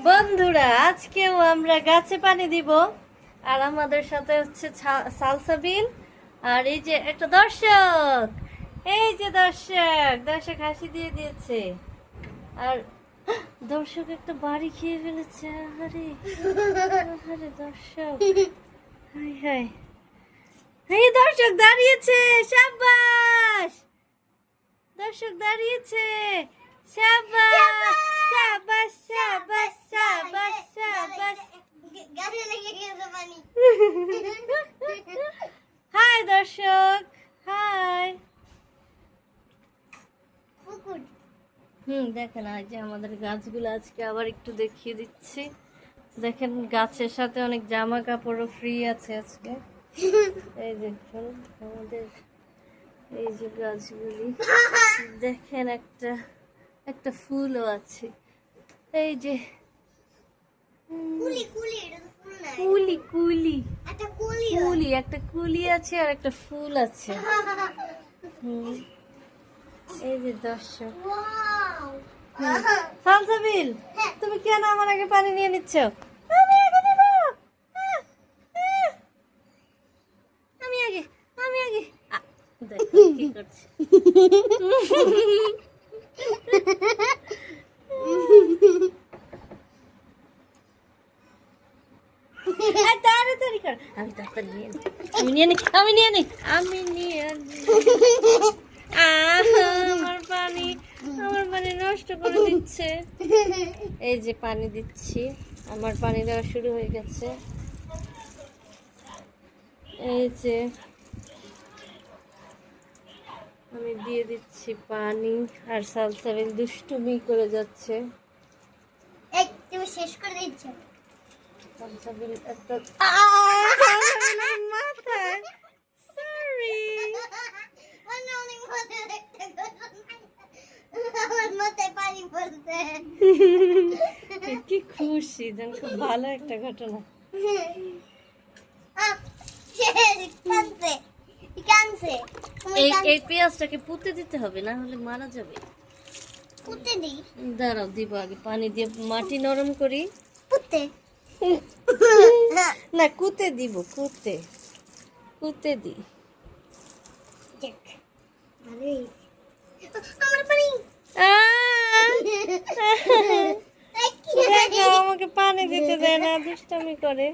বন্ধুরা, আজকেও আমরা গাছে পানি দিব। আর আমাদের সাথে হচ্ছে সালসাবিল। আর এই যে একটা দর্শক, এই যে দর্শক হাসি দিয়ে দিয়েছে। আর দর্শক একটা বাড়ি খেয়ে ফেলেছে। আরে আরে দর্শক, হাই হাই, এই দর্শক দাঁড়িয়েছে, সাবাস। দর্শক দাঁড়িয়েছে, সাবাস সাবাস সাবাস সাবাস সাবাস। হাই দর্শক, হাই। দেখেন আজ যে আমাদের গাছগুলো আজকে আবার একটু দেখিয়ে দিচ্ছি। দেখেন গাছের সাথে অনেক জামা কাপড়ও ফ্রি আছে আজকে। এই দেখুন আমাদের এই যে গাছগুলি, দেখেন একটা একটা ফুলও আছে। এই যে কুলি কুলি কুলি, একটা কুলি আছে আর একটা ফুল আছে। এই যে দর্শক, সালসাবিল তুমি কেন আমার আগে পানি নিয়ে নিচ্ছ? আমি আগে নেব, আমি আগে, আমি আগে। দেখো কি করছে। তাড়াতাড়ি কর, আমি তাড়াতাড়ি নিয়ে নিই, আমি নিয়ে নিই, আমি নিয়ে নিই, আমি নিয়ে আমার পানি নষ্ট করে দিচ্ছে। এই যে পানি দিচ্ছি, আমার পানি দেওয়া শুরু হয়ে গেছে। এই যে আমি দিয়ে দিচ্ছি পানি, আর সালসাবিল দুষ্টুমি করে যাচ্ছে। শেষ করে দিচ্ছে সালসাবিল একটা মাথায়, সরি, কি খুশি, যেন খুব ভালো একটা ঘটনা। এই পেঁয়াজটাকে পুঁতে দিতে হবে, না হলে মারা যাবে। দাঁড়াও, দিব আগে পানি দিয়ে মাটি নরম করি। না কুতে দিব, কুতে কুতে দি। আমাকে পানি দিতে দেয় না, দুষ্টামি করে।